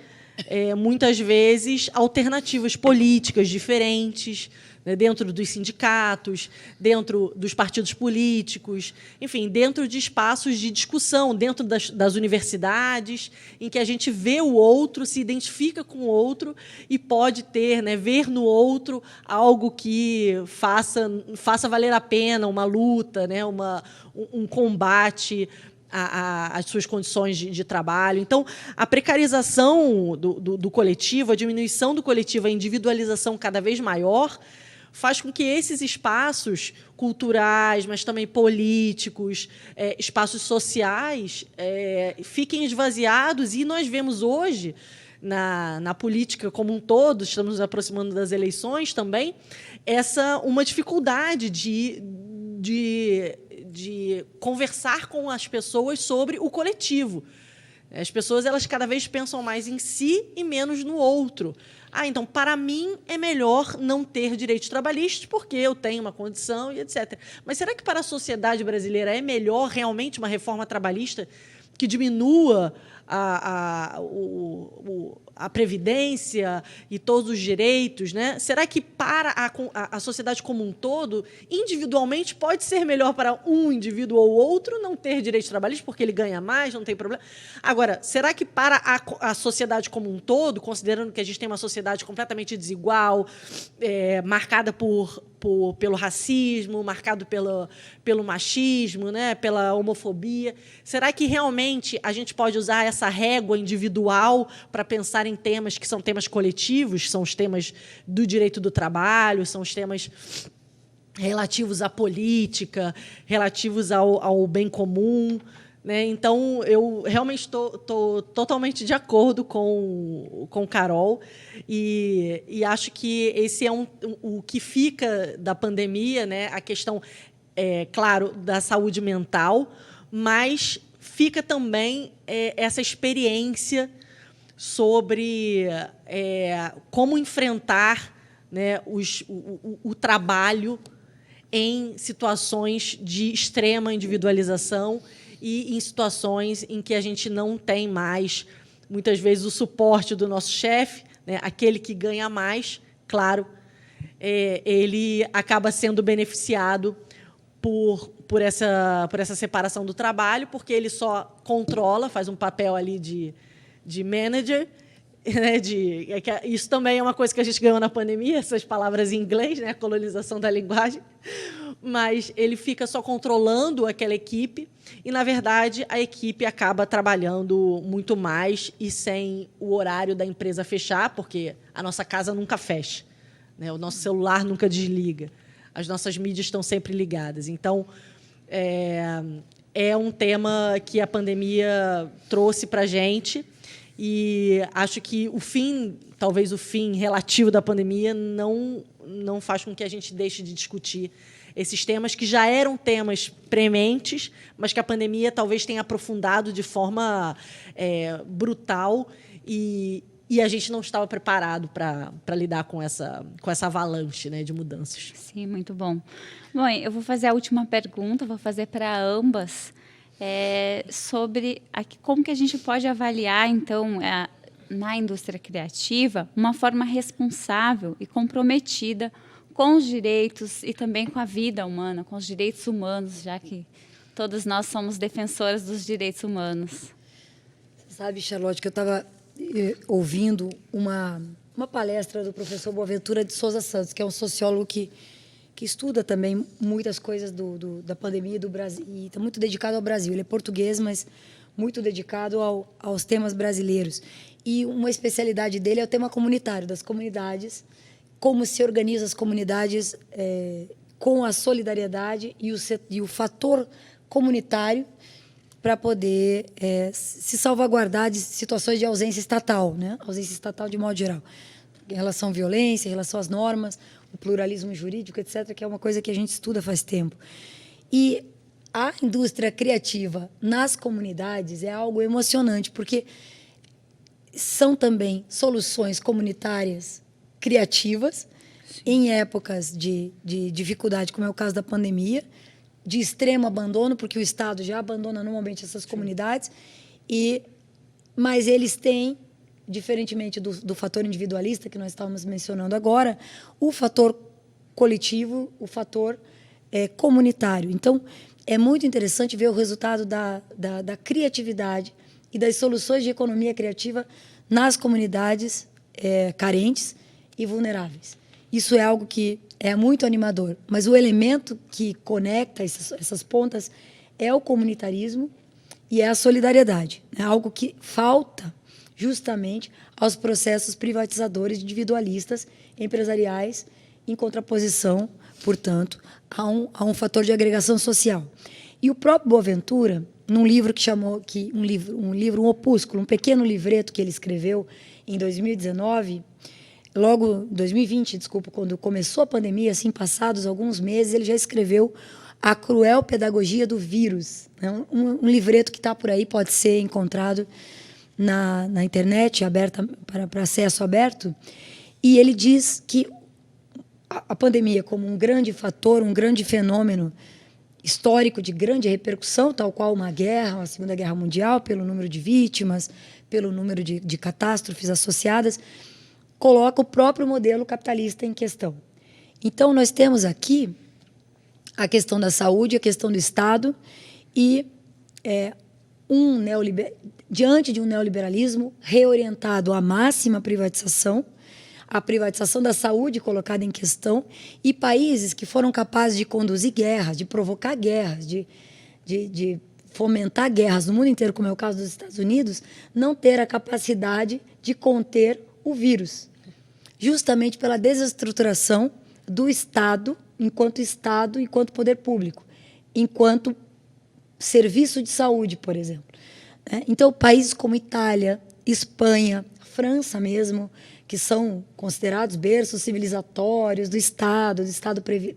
muitas vezes, alternativas políticas diferentes, né, dentro dos sindicatos, dentro dos partidos políticos, enfim, dentro de espaços de discussão, dentro das universidades, em que a gente vê o outro, se identifica com o outro e pode ter, né, ver no outro algo que faça valer a pena uma luta, né, um combate. as suas condições de trabalho. Então, a precarização do coletivo, a diminuição do coletivo, a individualização cada vez maior, faz com que esses espaços culturais, mas também políticos, espaços sociais, fiquem esvaziados. E nós vemos hoje, na política como um todo, estamos nos aproximando das eleições também, uma dificuldade de conversar com as pessoas sobre o coletivo. As pessoas, elas cada vez pensam mais em si e menos no outro. Então, para mim, é melhor não ter direitos trabalhistas porque eu tenho uma condição e etc. Mas será que para a sociedade brasileira é melhor realmente uma reforma trabalhista que diminua a previdência e todos os direitos, né? Será que para a sociedade como um todo, individualmente, pode ser melhor para um indivíduo ou outro não ter direitos trabalhistas porque ele ganha mais, não tem problema? Agora, será que para a sociedade como um todo, considerando que a gente tem uma sociedade completamente desigual, marcada pelo racismo, marcado pelo machismo, né, pela homofobia, será que realmente a gente pode usar essa régua individual para pensar em temas que são temas coletivos, são os temas do direito do trabalho, são os temas relativos à política, relativos ao bem comum, né? Então, eu realmente estou totalmente de acordo com Carol e acho que esse é o que fica da pandemia, né? A questão, claro, da saúde mental, mas fica também essa experiência sobre como enfrentar, né, o trabalho em situações de extrema individualização e em situações em que a gente não tem mais, muitas vezes, o suporte do nosso chefe, né, aquele que ganha mais, claro, ele acaba sendo beneficiado por essa separação do trabalho, porque ele só controla, faz um papel ali de manager, né, isso também é uma coisa que a gente ganhou na pandemia, essas palavras em inglês, né, a colonização da linguagem, mas ele fica só controlando aquela equipe e, na verdade, a equipe acaba trabalhando muito mais e sem o horário da empresa fechar, porque a nossa casa nunca fecha, né, o nosso celular nunca desliga, as nossas mídias estão sempre ligadas. Então, é um tema que a pandemia trouxe para a gente e acho que talvez o fim relativo da pandemia não faz com que a gente deixe de discutir esses temas que já eram temas prementes, mas que a pandemia talvez tenha aprofundado de forma brutal e a gente não estava preparado para lidar com essa avalanche, né, de mudanças. Sim, muito bom. Bom, eu vou fazer a última pergunta, vou fazer para ambas, sobre como que a gente pode avaliar, então, na indústria criativa, uma forma responsável e comprometida com os direitos e também com a vida humana, com os direitos humanos, já que todas nós somos defensoras dos direitos humanos. Você sabe, Charlotte, que eu estava ouvindo uma palestra do professor Boaventura de Souza Santos, que é um sociólogo que estuda também muitas coisas da pandemia do Brasil e está muito dedicado ao Brasil. Ele é português, mas muito dedicado aos temas brasileiros. E uma especialidade dele é o tema comunitário, das comunidades, como se organizam as comunidades com a solidariedade e o fator comunitário para poder se salvaguardar de situações de ausência estatal, né? Ausência estatal de modo geral. Em relação à violência, em relação às normas, o pluralismo jurídico, etc., que é uma coisa que a gente estuda faz tempo. E a indústria criativa nas comunidades é algo emocionante, porque são também soluções comunitárias criativas. Sim. Em épocas de dificuldade, como é o caso da pandemia, de extremo abandono, porque o Estado já abandona normalmente essas comunidades, mas eles têm, diferentemente do fator individualista que nós estávamos mencionando agora, o fator coletivo, o fator comunitário. Então, é muito interessante ver o resultado da criatividade e das soluções de economia criativa nas comunidades carentes e vulneráveis. Isso é algo que é muito animador, mas o elemento que conecta essas pontas é o comunitarismo e é a solidariedade, né? Algo que falta justamente aos processos privatizadores individualistas, empresariais, em contraposição, portanto, a um fator de agregação social. E o próprio Boaventura, num livro que chamou um opúsculo, um pequeno livreto que ele escreveu em 2019, logo 2020, desculpa, quando começou a pandemia, assim, passados alguns meses, ele já escreveu A Cruel Pedagogia do Vírus, né? Um livreto que está por aí, pode ser encontrado na internet, aberta para acesso aberto, e ele diz que a pandemia, como um grande fator, um grande fenômeno histórico de grande repercussão, tal qual uma guerra, uma Segunda Guerra Mundial, pelo número de vítimas, pelo número de catástrofes associadas, coloca o próprio modelo capitalista em questão. Então, nós temos aqui a questão da saúde, a questão do Estado e diante de um neoliberalismo reorientado à máxima privatização, a privatização da saúde colocada em questão, e países que foram capazes de conduzir guerras, de provocar guerras, de fomentar guerras no mundo inteiro, como é o caso dos Estados Unidos, não ter a capacidade de conter o vírus, justamente pela desestruturação do Estado, enquanto poder público, enquanto serviço de saúde, por exemplo. Então, países como Itália, Espanha, França mesmo, que são considerados berços civilizatórios do Estado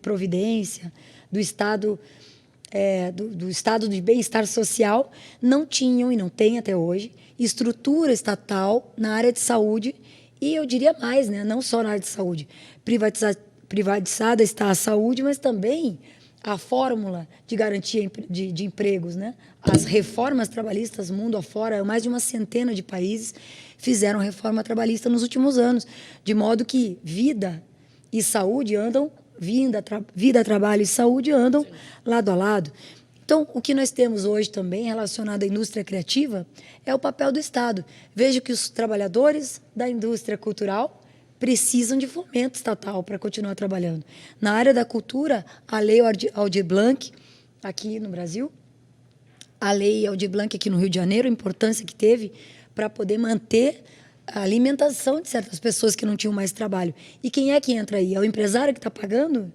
providência, do Estado de bem-estar social, não tinham, e não têm até hoje, estrutura estatal na área de saúde, e eu diria mais, né? Não só na área de saúde. Privatizada está a saúde, mas também a fórmula de garantia de empregos, né? As reformas trabalhistas mundo afora, mais de uma centena de países fizeram reforma trabalhista nos últimos anos, de modo que vida e saúde andam, vida, trabalho e saúde andam lado a lado. Então, o que nós temos hoje também relacionado à indústria criativa é o papel do Estado. Vejo que os trabalhadores da indústria cultural precisam de fomento estatal para continuar trabalhando. Na área da cultura, a Lei Aldir Blanc, aqui no Brasil, a Lei Aldir Blanc aqui no Rio de Janeiro, a importância que teve para poder manter a alimentação de certas pessoas que não tinham mais trabalho. E quem é que entra aí? É o empresário que está pagando?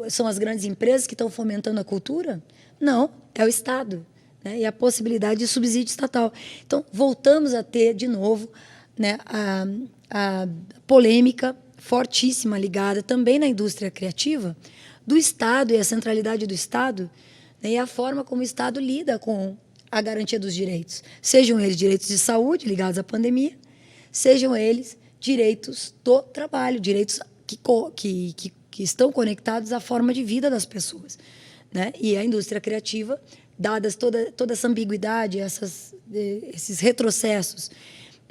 São as grandes empresas que estão fomentando a cultura? Não, é o Estado, né? E a possibilidade de subsídio estatal. Então, voltamos a ter, de novo, né, a polêmica fortíssima ligada também na indústria criativa do Estado e a centralidade do Estado, né, e a forma como o Estado lida com a garantia dos direitos. Sejam eles direitos de saúde ligados à pandemia, sejam eles direitos do trabalho, direitos que estão conectados à forma de vida das pessoas, né? E a indústria criativa, dadas toda essa ambiguidade, esses retrocessos,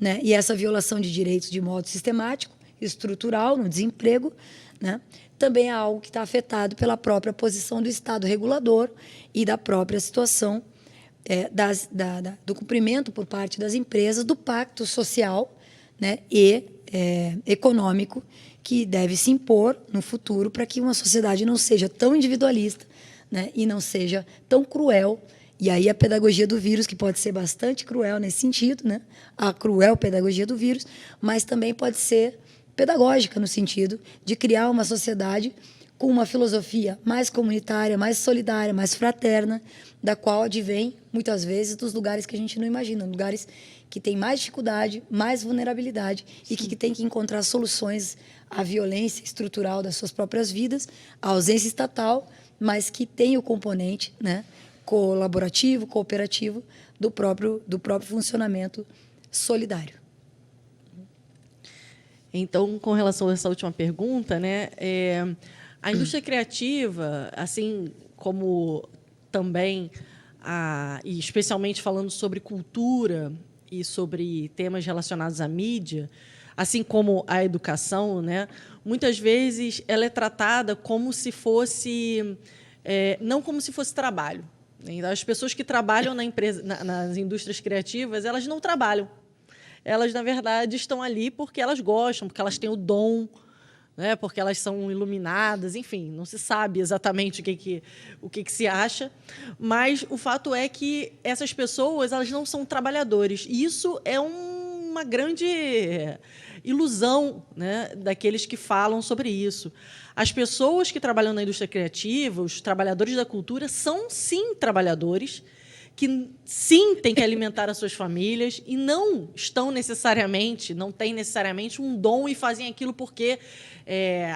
né, e essa violação de direitos de modo sistemático, estrutural, no desemprego, né, também é algo que está afetado pela própria posição do Estado regulador e da própria situação do cumprimento por parte das empresas do pacto social, né, e econômico que deve se impor no futuro para que uma sociedade não seja tão individualista, né, e não seja tão cruel. E aí a pedagogia do vírus, que pode ser bastante cruel nesse sentido, né? A cruel pedagogia do vírus, mas também pode ser pedagógica no sentido de criar uma sociedade com uma filosofia mais comunitária, mais solidária, mais fraterna, da qual advém, muitas vezes, dos lugares que a gente não imagina, lugares que têm mais dificuldade, mais vulnerabilidade e que têm que encontrar soluções à violência estrutural das suas próprias vidas, à ausência estatal, mas que tem o componente, né, colaborativo, cooperativo do próprio funcionamento solidário. Então, com relação a essa última pergunta, né, a indústria criativa, assim como também, e especialmente falando sobre cultura e sobre temas relacionados à mídia, assim como a educação, né, muitas vezes ela é tratada como se fosse, não como se fosse trabalho. As pessoas que trabalham nas indústrias criativas, elas não trabalham. Elas, na verdade, estão ali porque elas gostam, porque elas têm o dom, né, porque elas são iluminadas, enfim, não se sabe exatamente o que se acha, mas o fato é que essas pessoas elas não são trabalhadores. E isso é uma grande ilusão, né, daqueles que falam sobre isso. As pessoas que trabalham na indústria criativa, os trabalhadores da cultura, são, sim, trabalhadores, que sim têm que alimentar as suas famílias e não têm necessariamente um dom e fazem aquilo porque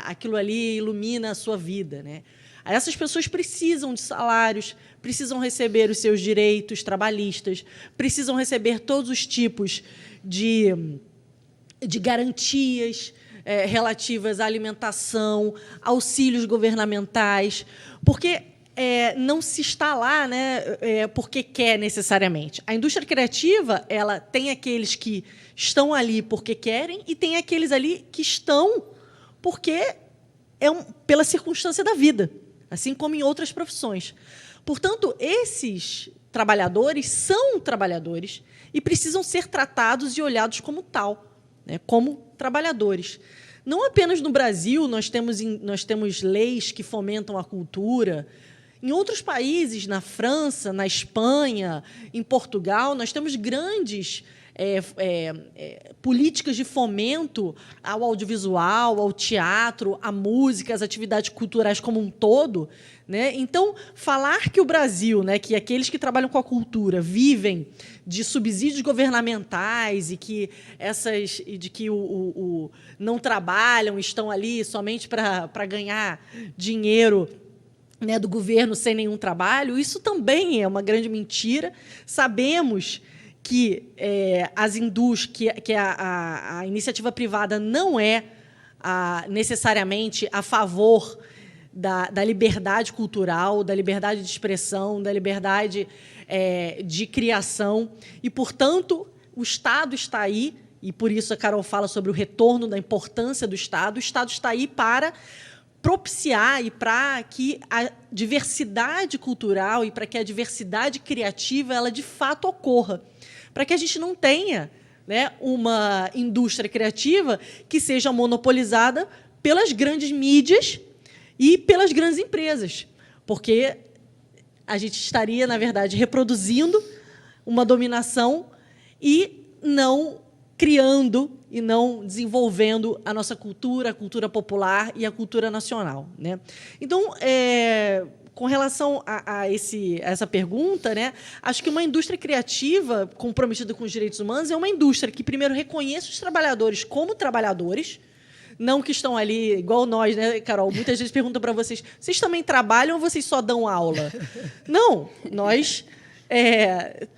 aquilo ali ilumina a sua vida, né? Essas pessoas precisam de salários, precisam receber os seus direitos trabalhistas, precisam receber todos os tipos de garantias relativas à alimentação, auxílios governamentais, porque não se está lá, né, porque quer necessariamente. A indústria criativa ela tem aqueles que estão ali porque querem e tem aqueles ali que estão porque pela circunstância da vida, assim como em outras profissões. Portanto, esses trabalhadores são trabalhadores e precisam ser tratados e olhados como tal, né, como trabalhadores. Não apenas no Brasil nós temos leis que fomentam a cultura. Em outros países, na França, na Espanha, em Portugal, nós temos grandes políticas de fomento ao audiovisual, ao teatro, à música, às atividades culturais como um todo, né? Então, falar que o Brasil, né, que aqueles que trabalham com a cultura vivem de subsídios governamentais e que não trabalham, estão ali somente para ganhar dinheiro, né, do governo sem nenhum trabalho, isso também é uma grande mentira. Sabemos que a iniciativa privada não é necessariamente a favor da liberdade cultural, da liberdade de expressão, da liberdade de criação, e, portanto, o Estado está aí, e por isso a Carol fala sobre o retorno da importância do Estado. O Estado está aí para propiciar e para que a diversidade cultural e para que a diversidade criativa ela de fato ocorra, para que a gente não tenha, né, uma indústria criativa que seja monopolizada pelas grandes mídias e pelas grandes empresas, porque a gente estaria, na verdade, reproduzindo uma dominação e não criando e não desenvolvendo a nossa cultura, a cultura popular e a cultura nacional, né? Então, com relação a essa pergunta, né, acho que uma indústria criativa comprometida com os direitos humanos é uma indústria que, primeiro, reconheça os trabalhadores como trabalhadores, não que estão ali igual nós, né, Carol? Muitas vezes perguntam para vocês também trabalham ou vocês só dão aula? Não, nós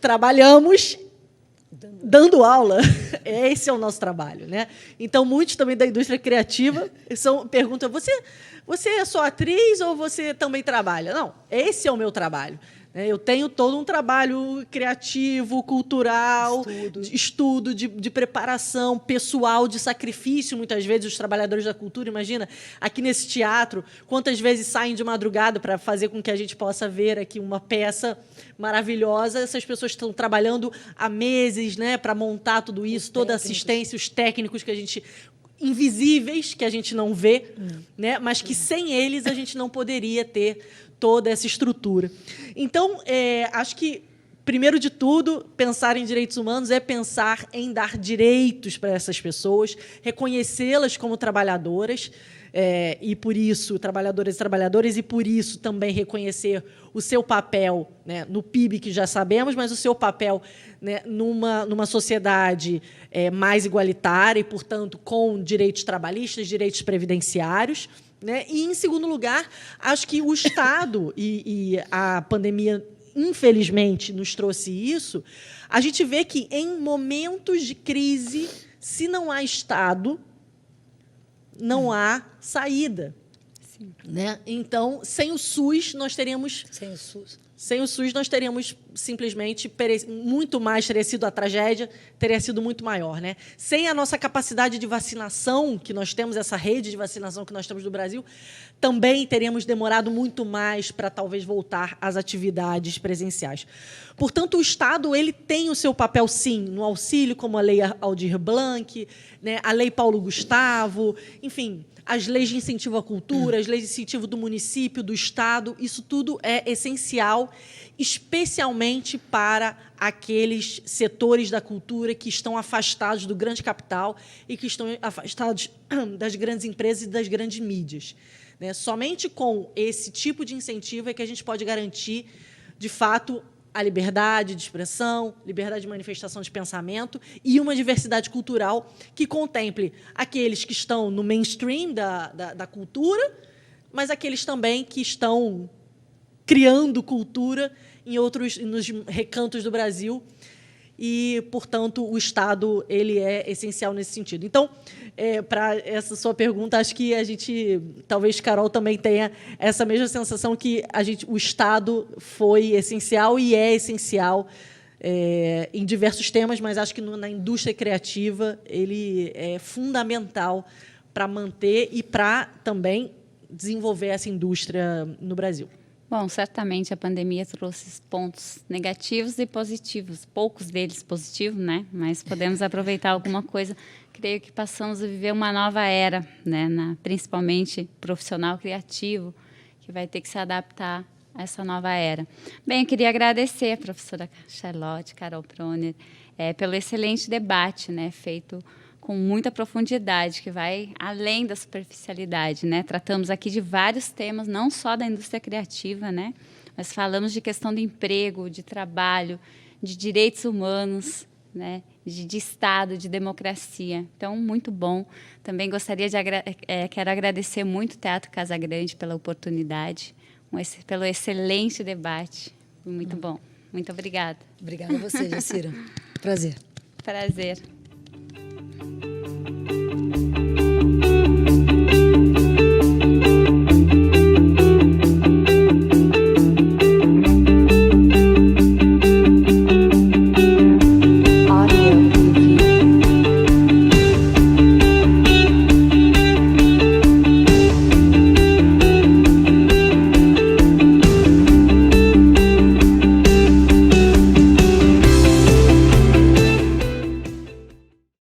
trabalhamos dando aula. Esse é o nosso trabalho, né? Então, muitos também da indústria criativa perguntam: você é só atriz ou você também trabalha? Não, esse é o meu trabalho. Eu tenho todo um trabalho criativo, cultural, estudo de preparação pessoal, de sacrifício, muitas vezes, os trabalhadores da cultura. Imagina, aqui nesse teatro, quantas vezes saem de madrugada para fazer com que a gente possa ver aqui uma peça maravilhosa. Essas pessoas estão trabalhando há meses, né, para montar tudo isso, toda a assistência, os técnicos que a gente... invisíveis, que a gente não vê, né, mas que sem eles a gente não poderia ter toda essa estrutura. Então, acho que, primeiro de tudo, pensar em direitos humanos é pensar em dar direitos para essas pessoas, reconhecê-las como trabalhadoras, e, por isso, trabalhadoras e trabalhadores, e, por isso, também reconhecer o seu papel, né, no PIB, que já sabemos, mas o seu papel, né, numa sociedade mais igualitária e, portanto, com direitos trabalhistas, direitos previdenciários, né? E, em segundo lugar, acho que o Estado, e a pandemia, infelizmente, nos trouxe isso, a gente vê que, em momentos de crise, se não há Estado, não há saída. Sim. Né? Então, sem o SUS, nós teríamos simplesmente muito mais teria sido a tragédia, teria sido muito maior, né? Sem a nossa capacidade de vacinação, que nós temos, essa rede de vacinação que nós temos no Brasil, também teríamos demorado muito mais para talvez voltar às atividades presenciais. Portanto, o Estado ele tem o seu papel, sim, no auxílio, como a Lei Aldir Blanc, né, a Lei Paulo Gustavo, enfim, as leis de incentivo à cultura, as leis de incentivo do município, do Estado, isso tudo é essencial, especialmente para aqueles setores da cultura que estão afastados do grande capital e que estão afastados das grandes empresas e das grandes mídias, né? Somente com esse tipo de incentivo é que a gente pode garantir, de fato, a liberdade de expressão, liberdade de manifestação de pensamento e uma diversidade cultural que contemple aqueles que estão no mainstream da cultura, mas aqueles também que estão criando cultura nos recantos do Brasil. E, portanto, o Estado ele é essencial nesse sentido. Então, para essa sua pergunta, acho que a gente, talvez Carol também tenha essa mesma sensação que o Estado foi essencial e é essencial em diversos temas, mas acho que na indústria criativa ele é fundamental para manter e para também desenvolver essa indústria no Brasil. Bom, certamente a pandemia trouxe pontos negativos e positivos, poucos deles positivos, né? Mas podemos aproveitar alguma coisa. Creio que passamos a viver uma nova era, né? Principalmente profissional criativo, que vai ter que se adaptar a essa nova era. Bem, eu queria agradecer a professora Charlotte, Carol Proner, pelo excelente debate, né? Feito com muita profundidade, que vai além da superficialidade, né? Tratamos aqui de vários temas, não só da indústria criativa, né? Mas falamos de questão de emprego, de trabalho, de direitos humanos, né? De Estado, de democracia. Então, muito bom. Também quero agradecer muito o Teatro Casagrande pela oportunidade, pelo excelente debate. Muito bom. Muito obrigada. Obrigada a você, Jacira. Prazer. Prazer.